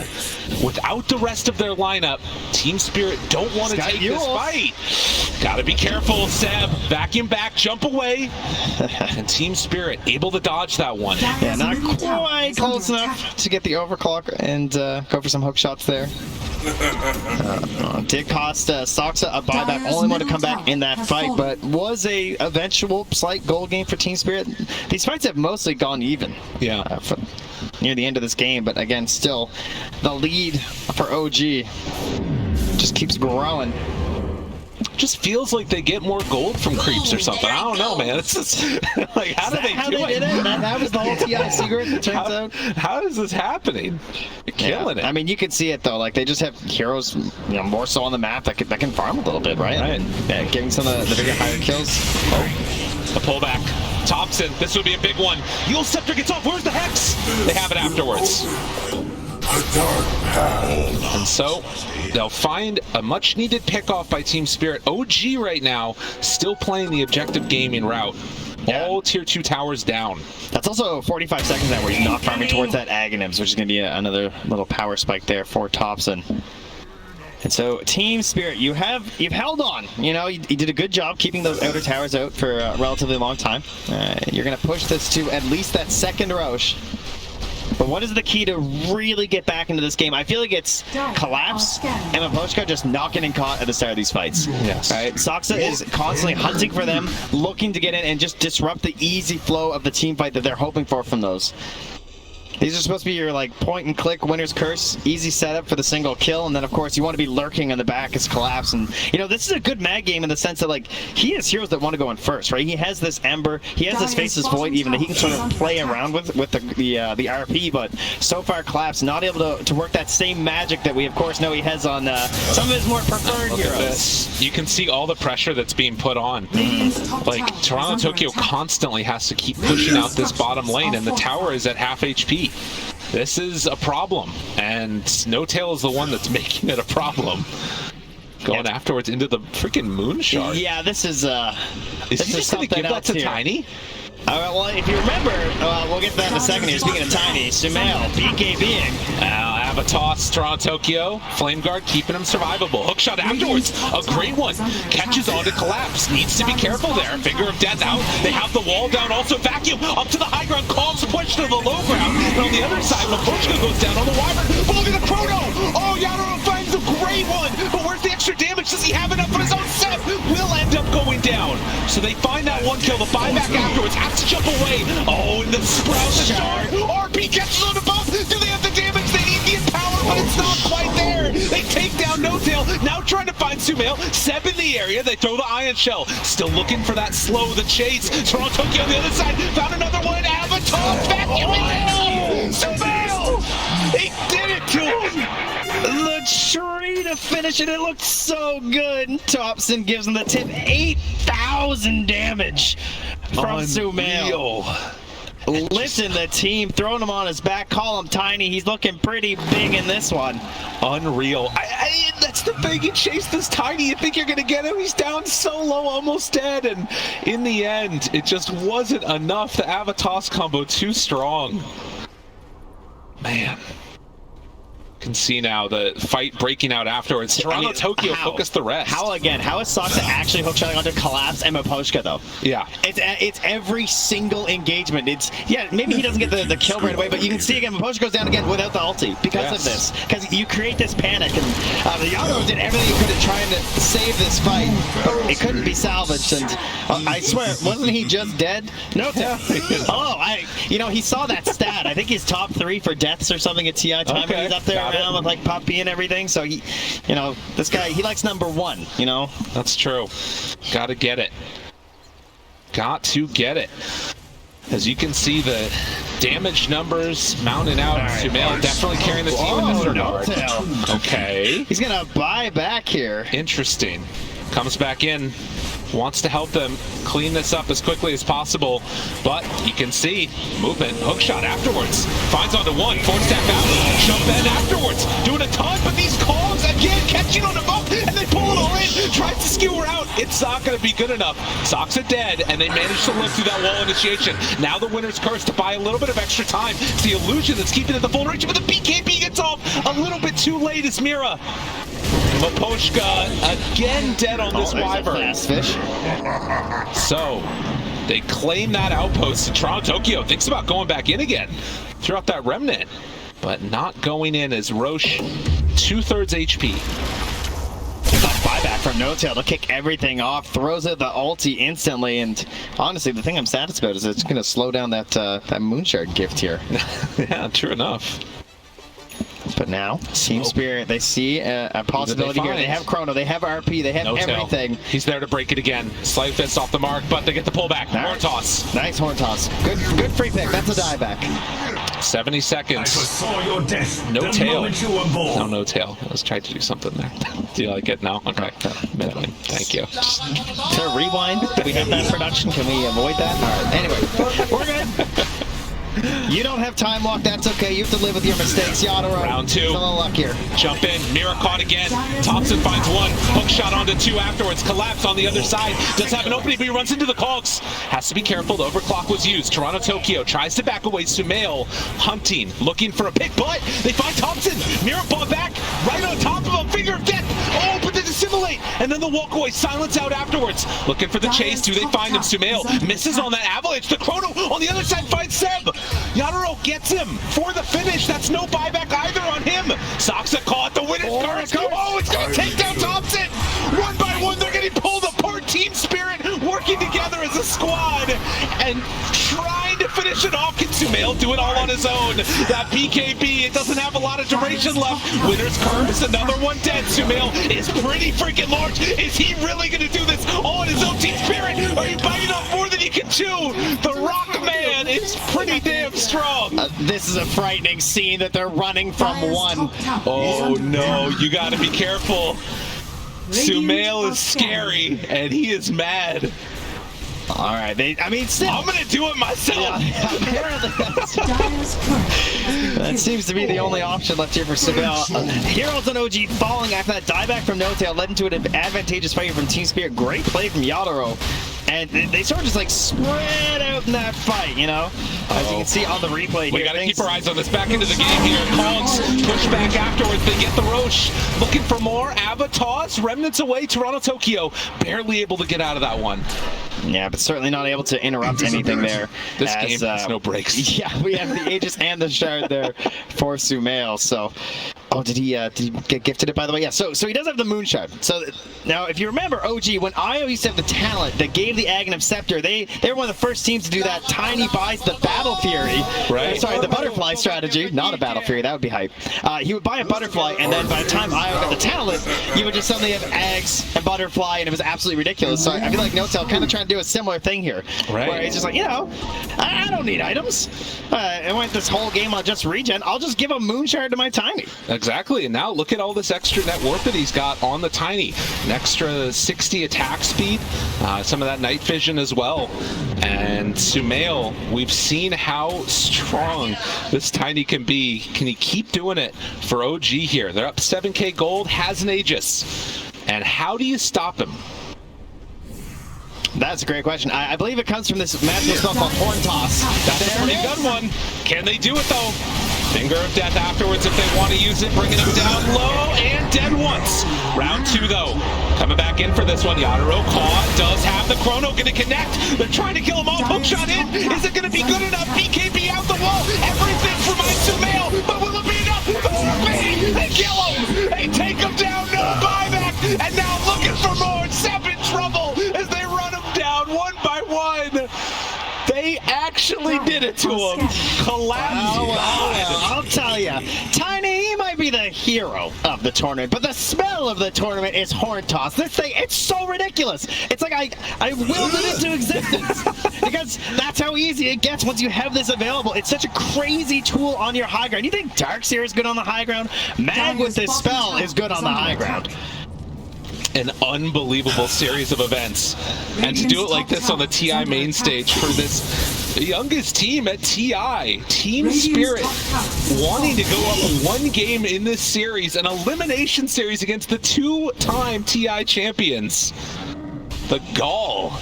[SPEAKER 3] Without the rest of their lineup, Team Spirit don't want to take this fight. Gotta be careful, Seb. Vacuum back, jump away. And Team Spirit able to dodge that one.
[SPEAKER 4] Yeah, not quite close enough to get the overclock and go for some hook shots there. Did cost Soxa a buyback, only one to come back in that fight, but was a eventual slight goal game for Team Spirit. These fights have mostly gone even.
[SPEAKER 3] Yeah.
[SPEAKER 4] Near the end of this game, but again, still the lead for OG just keeps growing.
[SPEAKER 3] Just feels like they get more gold from creeps or something. I don't know, man. It's just like, how do they do it?
[SPEAKER 4] That was the whole TI secret, it turns out.
[SPEAKER 3] How is this happening? You're killing it.
[SPEAKER 4] I mean, you can see it though. Like, they just have heroes, you know, more so on the map that can farm a little bit, right?
[SPEAKER 3] Right.
[SPEAKER 4] Yeah, getting some of the bigger higher kills.
[SPEAKER 3] Oh, a pullback. Thompson, this would be a big one. Yule Scepter gets off. Where's the Hex? They have it afterwards. And so they'll find a much needed pickoff by Team Spirit. OG right now still playing the objective gaming route. All tier 2 towers down.
[SPEAKER 4] That's also 45 seconds now where he's not farming towards that Aghanims, which is going to be another little power spike there for Thompson. And so, Team Spirit, you've held on. You know, you did a good job keeping those outer towers out for a relatively long time. You're going to push this to at least that second Roche. But what is the key to really get back into this game? I feel like it's Collapse and Miposhka just not getting caught at the start of these fights.
[SPEAKER 3] Yes.
[SPEAKER 4] Right? Soxa is constantly hunting for them, looking to get in and just disrupt the easy flow of the team fight that they're hoping for from those. These are supposed to be your like point and click winner's curse, easy setup for the single kill, and then of course you want to be lurking on the back as Collapse. And you know, this is a good mag game in the sense that like he has heroes that want to go in first, right? He has this Ember, he has this Faceless Void even that he can sort of play around with the RP, but so far Collapse not able to work that same magic that we of course know he has on some of his more preferred
[SPEAKER 3] Look at
[SPEAKER 4] heroes.
[SPEAKER 3] this. You can see all the pressure that's being put on. Like Toronto Tokyo constantly has to keep pushing out this bottom lane, and the tower is at half HP. This is a problem, and No-Tail is the one that's making it a problem. Going afterwards into the freaking Moon Shard.
[SPEAKER 4] Yeah, this is
[SPEAKER 3] Is he just going to give that to Tiny?
[SPEAKER 4] All right, well, if you remember, we'll get to that in a second here. Speaking of Tiny, Sumail, BKBing.
[SPEAKER 3] Avatos, Toronto Tokyo, Flame Guard keeping him survivable. Hookshot afterwards, a great one. Catches on to Collapse. Needs to be careful there. Finger of Death out. They have the wall down. Also Vacuum up to the high ground. Calls the push to the low ground. And on the other side, Miposhka goes down on the Wyvern. But look at the Chrono. Oh, Yadoro finds a great one. But where's the extra damage? Does he have enough for his own set? Will end up going down. So they find that one kill. The buyback afterwards. Has to jump away. Oh, and the Sprout, the Shard. RP catches on the bump. Do they have the damage? They need the empower, but it's not quite there. They take down No-Tail. Now trying to find Sumail. Seb in the area. They throw the Ion Shell. Still looking for that slow, the chase. Toronto Tokyo on the other side. Found another one. Avatar vacuuming. Sumail! They did it to him.
[SPEAKER 4] The tree to finish it. It looked so good. Thompson gives him the tip. 8,000 damage from Sumail. Listen, the team throwing him on his back. Call him Tiny. He's looking pretty big in this one.
[SPEAKER 3] Unreal. That's the thing. He chased this Tiny. You think you're going to get him. He's down so low, almost dead. And in the end, it just wasn't enough. The Avatos combo too strong. Man. Can see now the fight breaking out afterwards. Toronto Tokyo focused the rest.
[SPEAKER 4] How is Soxa actually hookshotting onto Collapse and Miposhka though?
[SPEAKER 3] Yeah.
[SPEAKER 4] It's every single engagement. It's maybe he doesn't get the kill right away, but you can see again Miposhka goes down again without the ulti because of this. Because you create this panic, and the Yano did everything he could at trying to save this fight, but it couldn't be salvaged. And I swear, wasn't he just dead? No. He saw that stat. I think he's top 3 for deaths or something at TI time. Okay. He's up there around with like Puppy and everything. So he, this guy, he likes number 1.
[SPEAKER 3] That's true. Got to get it. Got to get it. As you can see, the damage numbers mounting out. Sumail definitely carrying the team in this regard. Okay.
[SPEAKER 4] He's gonna buy back here.
[SPEAKER 3] Interesting. Comes back in. Wants to help them clean this up as quickly as possible, but you can see movement. Hookshot afterwards. Finds onto one. Forward step out. Jump in afterwards. Doing a ton, but these calls again catching on a bump, and they pull it all in. Tries to skewer out. It's not going to be good enough. Soxa dead, and they managed to live through that wall initiation. Now the winner's curse to buy a little bit of extra time. It's the illusion that's keeping it the full reach, but the BKB gets off a little bit too late. It's Mira. Miposhka again dead on this Wyvern.
[SPEAKER 4] Fast fish.
[SPEAKER 3] So they claim that outpost. Toronto Tokyo thinks about going back in again. Threw out that remnant, but not going in as Roche 2/3 HP.
[SPEAKER 4] Buyback from No-Tail to kick everything off, throws out the ulti instantly, and honestly, the thing I'm saddest about is it's going to slow down that Moonshard gift here.
[SPEAKER 3] Yeah, true enough.
[SPEAKER 4] But now, Team Spirit, they see a possibility here. They have Chrono, they have RP, they have everything.
[SPEAKER 3] He's there to break it again. Slight fist off the mark, but they get the pullback. Horn toss.
[SPEAKER 4] Nice horn toss. Good free pick. That's a dieback.
[SPEAKER 3] 70 seconds. No-Tail. No-Tail. Let's try to do something there. Do you like it now? Okay. Thank you.
[SPEAKER 4] To rewind, do we have that production? Can we avoid that? All right. Anyway, we're good. You don't have time lock, that's okay. You have to live with your mistakes. Yadoro.
[SPEAKER 3] Round 2.
[SPEAKER 4] A little luck here.
[SPEAKER 3] Jump in. Mira caught again. Thompson finds one. Hook shot onto 2 afterwards. Collapse on the other side. Does have an opening, but he runs into the cogs. Has to be careful. The overclock was used. Toronto Tokyo tries to back away. Sumail hunting, looking for a pick, but they find Thompson. Mira ball back right on top of him. Finger of death. Oh, but the assimilate, and then the walk away, silence out afterwards. Looking for the chase. Do they find him? Sumail misses on that avalanche. The chrono on the other side finds Seb. Yatoro gets him for the finish. That's no buyback either on him. Saksa caught the winner's curse. Oh, it's going to take down Thompson. One by one, they're getting pulled apart. Team Spirit working together as a squad and trying to finish it off. Can Sumail do it all on his own? That BKB, it doesn't have a lot of duration left. Winner's curse, another one dead. Sumail is pretty freaking large. Is he really going to do this all on his own? Team Spirit, are you biting off more than you can chew? The Rock Man is pretty damn strong.
[SPEAKER 4] This is a frightening scene that they're running from one.
[SPEAKER 3] Oh no, you got to be careful. Sumail is scary, and he is mad.
[SPEAKER 4] All right, still.
[SPEAKER 3] I'm gonna do it myself.
[SPEAKER 4] Apparently, that seems to be the only option left here for Sumail. Heroes and OG falling after that dieback from NoTail led into an advantageous fight from Team Spirit. Great play from Yatoro. And they sort of just like spread out in that fight, you know? As you can see on the replay
[SPEAKER 3] We
[SPEAKER 4] here.
[SPEAKER 3] gotta keep our eyes on this. Back into the game here. Cogs push back afterwards. They get the Roche. Looking for more. Avatars, remnants away. Toronto, Tokyo. Barely able to get out of that one.
[SPEAKER 4] Yeah, but certainly not able to interrupt anything there.
[SPEAKER 3] This game has no breaks.
[SPEAKER 4] Yeah, we have the Aegis and the Shard there for Sumail. So, oh, did he get gifted it, by the way? Yeah, so he does have the Moon Shard. So now, if you remember, OG, when IO used to have the talent that gave the Aghanim Scepter, they were one of the first teams to do that. Tiny buys the Battle Fury.
[SPEAKER 3] Right.
[SPEAKER 4] Sorry, the Butterfly strategy. Not a Battle Fury, that would be hype. He would buy a Butterfly, and then by the time IO got the talent, you would just suddenly have Ags and Butterfly, and it was absolutely ridiculous. So I feel like NoTail kind of trying to do a similar thing here.
[SPEAKER 3] Right.
[SPEAKER 4] Where he's just like, you know, I don't need items. I went this whole game on just regen. I'll just give a Moon Shard to my Tiny.
[SPEAKER 3] Exactly, and now look at all this extra net worth that he's got on the Tiny. An extra 60 attack speed, some of that night vision as well. And Sumail, we've seen how strong this Tiny can be. Can he keep doing it for OG here? They're up 7k gold, has an Aegis. And how do you stop him?
[SPEAKER 4] That's a great question. I believe it comes from this magical spell called Horn Toss.
[SPEAKER 3] That's a pretty good one. Can they do it though? Finger of Death afterwards if they want to use it, bringing him down low and dead once. Round 2 though. Coming back in for this one. Yatoro caught, does have the chrono, gonna connect. They're trying to kill him off. Hookshot in. Is it gonna be good enough? BKB out the wall. Everything for my Sumail, but will it be enough? They kill him. They take him down. No buyback. And now looking for more. Seb in trouble as they run him down one by one. They actually did it to him. Collapsed.
[SPEAKER 4] I'll tell you, Tiny, he might be the hero of the tournament, but the spell of the tournament is Horn Toss. This thing, it's so ridiculous. It's like I willed it into existence because that's how easy it gets once you have this available. It's such a crazy tool on your high ground. You think Darkseer is good on the high ground? Mag with this spell is good on the high ground.
[SPEAKER 3] An unbelievable series of events, and to do it like this on the TI main stage for this youngest team at TI, Team Spirit, wanting to go up one game in this series, an elimination series against the two-time TI champions, the Gall.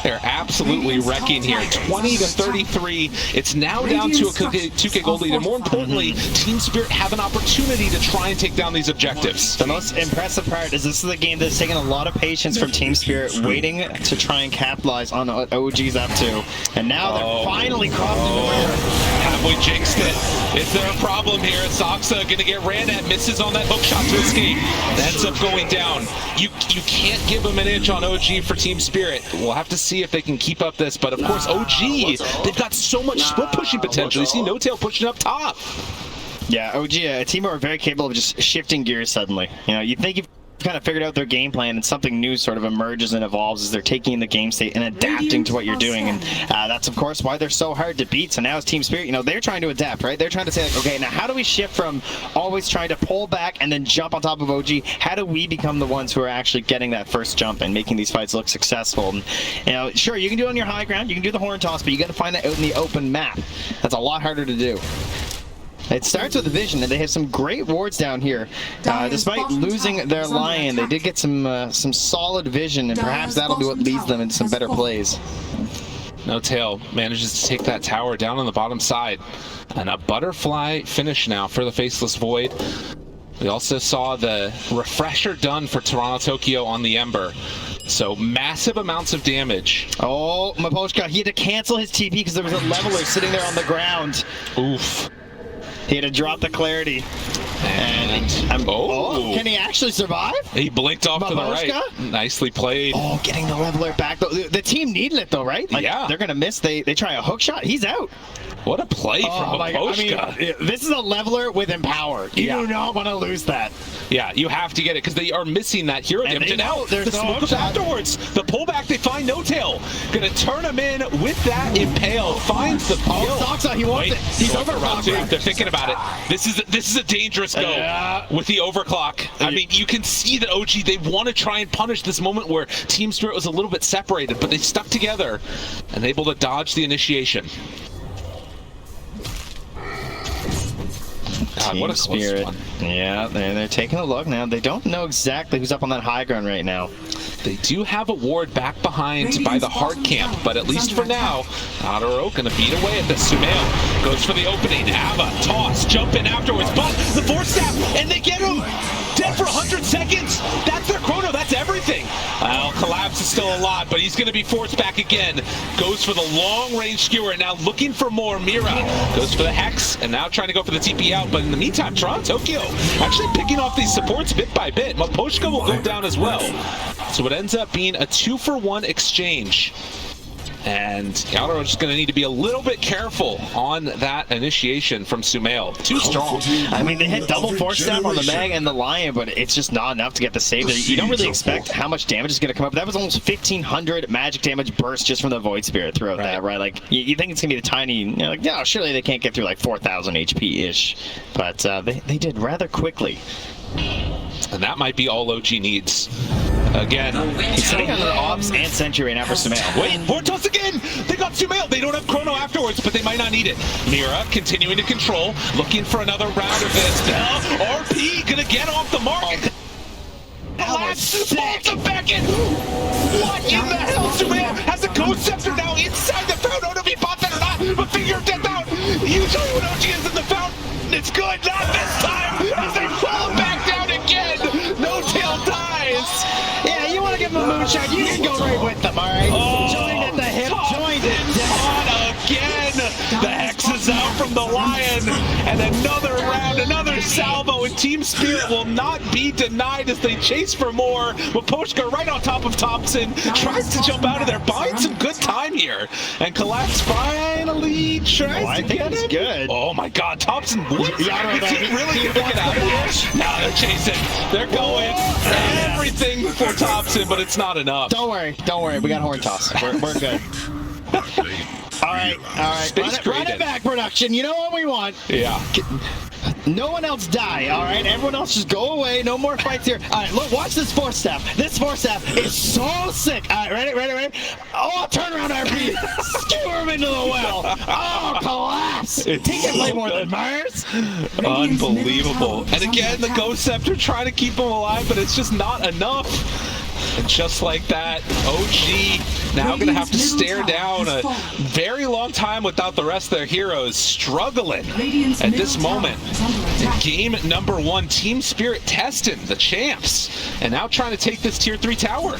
[SPEAKER 3] They're absolutely wrecking here. 20-33. It's now down to a 2K gold lead, and more importantly, Team Spirit have an opportunity to try and take down these objectives.
[SPEAKER 4] The most impressive part is this is a game that's taken a lot of patience from Team Spirit, waiting to try and capitalize on what OG's up to. And now they're finally crossing the river.
[SPEAKER 3] Have we jinxed it? Is there a problem here? Saksa gonna get ran at, misses on that hook shot to escape. That ends up going down. You can't give them an inch on OG for Team Spirit. We'll have to see if they can keep up this, but of course OG, they've got so much split pushing potential. You see NoTail pushing up top.
[SPEAKER 4] Yeah, OG, a team who are very capable of just shifting gears suddenly. You know, you think you've kind of figured out their game plan and something new sort of emerges and evolves as they're taking in the game state and adapting to what you're doing, and that's of course why they're so hard to beat. So now as Team Spirit, you know, they're trying to adapt, right? They're trying to say like, okay, now how do we shift from always trying to pull back and then jump on top of OG? How do we become the ones who are actually getting that first jump and making these fights look successful? And, you know, sure, you can do it on your high ground, you can do the horn toss, but you got to find that out in the open map. That's a lot harder to do. It starts with the vision, and they have some great wards down here. Despite losing their Lion, they did get some solid vision, and perhaps that'll be what leads them into some better plays.
[SPEAKER 3] NoTail manages to take that tower down on the bottom side. And a butterfly finish now for the Faceless Void. We also saw the refresher done for Toronto Tokyo on the Ember. So massive amounts of damage.
[SPEAKER 4] Oh, Miposhka, he had to cancel his TP because there was a leveler sitting there on the ground.
[SPEAKER 3] Oof.
[SPEAKER 4] He had to drop the clarity.
[SPEAKER 3] And
[SPEAKER 4] can he actually survive?
[SPEAKER 3] He blinked off to the right.
[SPEAKER 4] Miposhka?
[SPEAKER 3] Nicely played.
[SPEAKER 4] Oh, getting the leveler back. The team needed it though, right? Like,
[SPEAKER 3] Yeah.
[SPEAKER 4] They're going to miss. They try a hook shot. He's out.
[SPEAKER 3] What a play from
[SPEAKER 4] my God.
[SPEAKER 3] Miposhka.
[SPEAKER 4] I mean, this is a leveler with Empower. You do not want to lose that.
[SPEAKER 3] Yeah, you have to get it because they are missing that hero
[SPEAKER 4] And
[SPEAKER 3] damage.
[SPEAKER 4] they
[SPEAKER 3] And now
[SPEAKER 4] know there's
[SPEAKER 3] the
[SPEAKER 4] no
[SPEAKER 3] smoke
[SPEAKER 4] hook shot.
[SPEAKER 3] afterwards. The pullback, they find No Tail. Gonna turn him in with that impale. Finds the kill.
[SPEAKER 4] Soxa, he wants it. He's overclocking.
[SPEAKER 3] They're thinking about it. This is a dangerous go with the overclock. I mean, you can see that OG, they want to try and punish this moment where Team Spirit was a little bit separated, but they stuck together and able to dodge the initiation. God, what a close
[SPEAKER 4] Spirit.
[SPEAKER 3] one.
[SPEAKER 4] Yeah, they're taking a look now. They don't know exactly who's up on that high ground right now.
[SPEAKER 3] They do have a ward back behind by the hard camp, but at least for now, Adaro gonna beat away at the Sumail. Goes for the opening. Ava, toss, jump in afterwards, but the force staff, and they get him! Dead for 100 seconds! That's their chrono, that's everything! Well, Collapse is still alive, but he's gonna be forced back again. Goes for the long range skewer, now looking for more. Mira goes for the Hex, and now trying to go for the TP out, but in the meantime, Toronto Tokyo actually picking off these supports bit by bit. Miposhka will go down as well. So it ends up being a 2-for-1 exchange. And Yaotaro is just going to need to be a little bit careful on that initiation from Sumail. Too strong.
[SPEAKER 4] I mean, they hit double force stab on the Mag and the Lion, but it's just not enough to get the save there. You don't really expect how much damage is going to come up. That was almost 1,500 magic damage burst just from the Void Spirit throughout that, right? Like, you think it's going to be the tiny, you know, like, no, surely they can't get through like 4,000 HP-ish. But they did rather quickly.
[SPEAKER 3] And that might be all OG needs. Again,
[SPEAKER 4] He's sitting on the Ops and Sentry right now for Sumail.
[SPEAKER 3] wait, Vortos again! They got Sumail! They don't have Chrono afterwards, but they might not need it. Mira continuing to control, looking for another round of this. Now, RP gonna get off the mark. Last falls to Beckett! What in the hell? Sumail has a Ghost Scepter now inside the fountain. I don't know if he bought that or not, but figure of death out! Usually when OG is in the fountain, it's good. Not this time! As they fall back down again! No Tail dies!
[SPEAKER 4] Yeah, you want to give him a moonshot, you can go right with them, alright? Joined at the hip, joined it
[SPEAKER 3] on again! The Hex is out from the Lion, and another round, another salvo, and Team Spirit will not be denied as they chase for more. Miposhka right on top of Thompson, tries to jump out of there, buying some good time here, and Collapse finally tries to get it.
[SPEAKER 4] Good.
[SPEAKER 3] Oh my God, Thompson, what? Is he really gonna get out of here? Now they're chasing, they're going, everything for Thompson, but it's not enough.
[SPEAKER 4] Don't worry, we got Horn Toss. We're good. All right. Run it back, production. You know what we want.
[SPEAKER 3] Yeah.
[SPEAKER 4] No one else die, all right? Everyone else just go away. No more fights here. All right, look, watch this force staff. This force staff is so sick. All right, ready? Oh, turn around, RP. Skewer him into the well. Oh, collapse. He can play more than Mars.
[SPEAKER 3] Unbelievable. And again, the Ghost Scepter trying to keep him alive, but it's just not enough. And just like that, OG now going to have to stare down a very long time without the rest of their heroes, struggling at this moment. In game number 1, Team Spirit testing the champs, and now trying to take this tier 3 tower.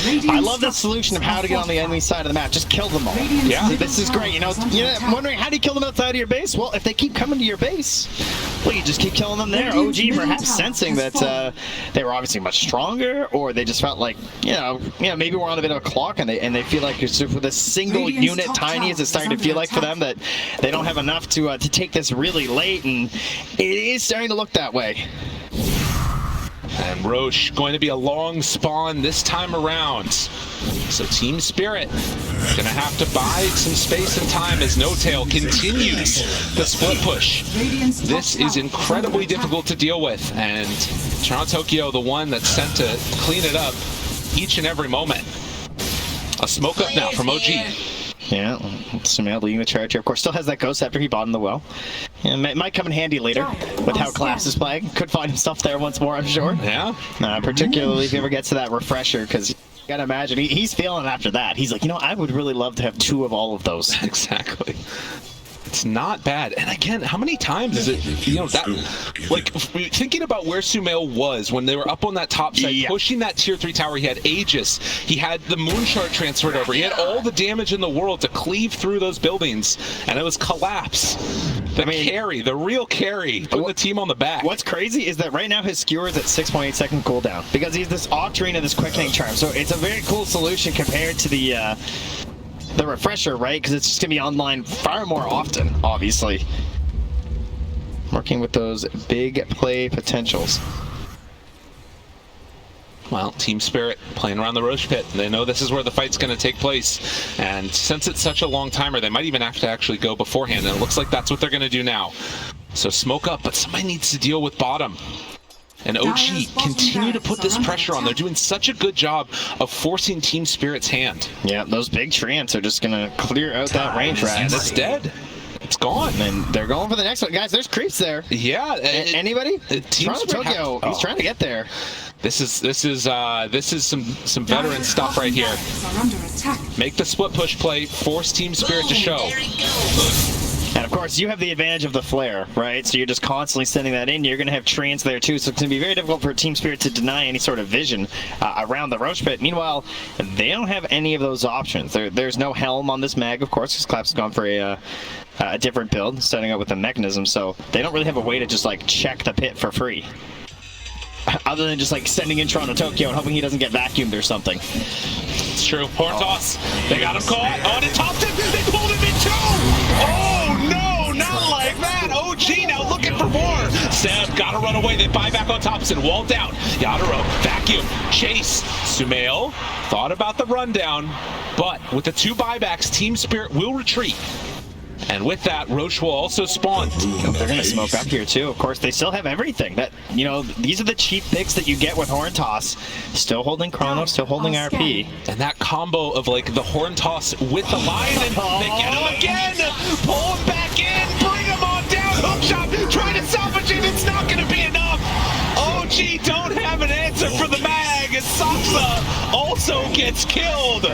[SPEAKER 4] I love the solution of how to get on the enemy side of the map. Just kill them all.
[SPEAKER 3] Yeah.
[SPEAKER 4] This is great. You know, I'm wondering, how do you kill them outside of your base? Well, if they keep coming to your base, well, you just keep killing them there. OG perhaps sensing that they were obviously much stronger, or they just felt like, you know, maybe we're on a bit of a clock, and they feel like it's for this single unit tiny as it's starting to feel like for them that they don't have enough to take this really late, and it is starting to look that way.
[SPEAKER 3] And Roche going to be a long spawn this time around. So Team Spirit gonna have to buy some space and time as No Tail continues the split push. This is incredibly difficult to deal with, and Toronto Tokyo, the one that's sent to clean it up each and every moment. A smoke up now from OG.
[SPEAKER 4] Yeah, Sumail leading the charge here. Of course, still has that Ghost Scepter he bought in the well. Yeah, might come in handy later with how Collapse is playing. Could find himself there once more, I'm sure.
[SPEAKER 3] Yeah.
[SPEAKER 4] Particularly if he ever gets to that refresher, because you gotta imagine he's feeling after that. He's like, you know, I would really love to have 2 of all of those.
[SPEAKER 3] Exactly. It's not bad. And again, how many times is it, that, like, thinking about where Sumail was when they were up on that top side, pushing that tier 3 tower, he had Aegis, he had the Moonshard transferred over, he had all the damage in the world to cleave through those buildings, and it was Collapse. The real carry, putting the team on the back.
[SPEAKER 4] What's crazy is that right now his skewer is at 6.8 second cooldown, because he's this Octarine and this quickening charm, so it's a very cool solution compared to the refresher, right? Because it's just gonna be online far more often, obviously. Working with those big play potentials.
[SPEAKER 3] Well, Team Spirit playing around the Roche Pit. They know this is where the fight's going to take place. And since it's such a long timer, they might even have to actually go beforehand. And it looks like that's what they're going to do now. So smoke up, but somebody needs to deal with bottom. And OG continue to put this pressure on. They're doing such a good job of forcing Team Spirit's hand.
[SPEAKER 4] Yeah, those big treants are just going to clear out that range rat.
[SPEAKER 3] And it's dead. It's gone.
[SPEAKER 4] And they're going for the next one. Guys, there's creeps there.
[SPEAKER 3] Yeah.
[SPEAKER 4] Anybody?
[SPEAKER 3] Team Spirit
[SPEAKER 4] Tokyo, he's trying to get there.
[SPEAKER 3] This is some veteran stuff right here. Make the split push play, force Team Spirit to show.
[SPEAKER 4] And of course, you have the advantage of the flare, right? So you're just constantly sending that in. You're going to have treants there too, so it's going to be very difficult for Team Spirit to deny any sort of vision around the Roche Pit. Meanwhile, they don't have any of those options. There's no Helm on this mag, of course, because Collapse has gone for a different build, setting up with a mechanism, so they don't really have a way to just like check the pit for free. Other than just like sending in Toronto Tokyo and hoping he doesn't get vacuumed or something.
[SPEAKER 3] It's true. Horn toss. They got him caught. Oh, and it topped him. They pulled him in too. Oh, no, not like that. OG now looking for more. Seb got to run away. They buy back on Thompson. Wall down. Yadaro, vacuum, chase. Sumail thought about the rundown, but with the 2 buybacks, Team Spirit will retreat. And with that, Roche will also spawn.
[SPEAKER 4] They're going to smoke up here too. Of course, they still have everything. That, these are the cheap picks that you get with Horn Toss. Still holding Chrono, still holding RP.
[SPEAKER 3] And that combo of like the Horn Toss with the Lion, and they get him again. Pull him back in, bring him on down. Hookshot, try to salvage it. It's not going to be enough. OG don't have an answer for the mag, and Saksa also gets killed.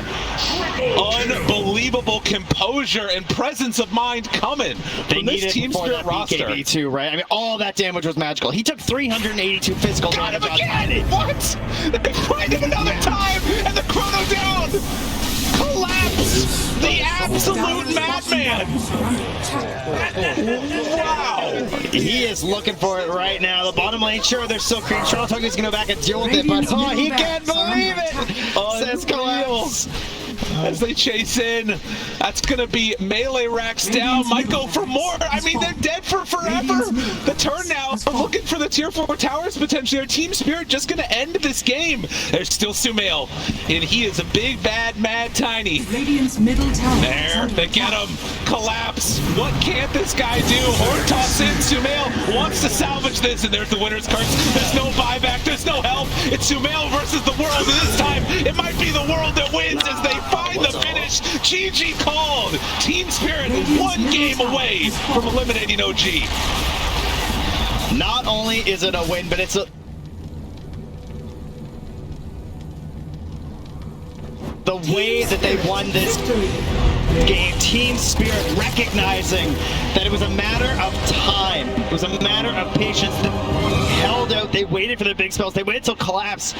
[SPEAKER 3] Unbelievable composure and presence of mind coming from this Team Spirit roster.
[SPEAKER 4] BKB too, right? I mean, all that damage was magical. He took 382 physical damage.
[SPEAKER 3] Got him again! What? They find him another time, and the Chrono down! Collapse! The absolute madman! Wow!
[SPEAKER 4] He is looking for it right now. The bottom lane, sure, there's still creep. Toronto Tokyo's going to back and deal with it, but he can't believe it! Says Collapse.
[SPEAKER 3] As they chase in, that's going to be melee racks down. Might go for more. I mean, they're dead for forever. The turn now, looking for the tier 4 towers potentially. Their Team Spirit just going to end this game. There's still Sumail, and he is a big, bad, mad, tiny. There, they get him. Collapse. What can't this guy do? Horn toss in. Sumail wants to salvage this, and there's the winner's curse. There's no buyback. There's no help. It's Sumail versus the world, and this time it might be the world that wins as they find the finish. GG called. Team Spirit 1 game away from eliminating OG.
[SPEAKER 4] Not only is it a win, but it's the way that they won this game. Team Spirit recognizing that it was a matter of time. It was a matter of patience. They held out. They waited for their big spells. They waited till Collapse.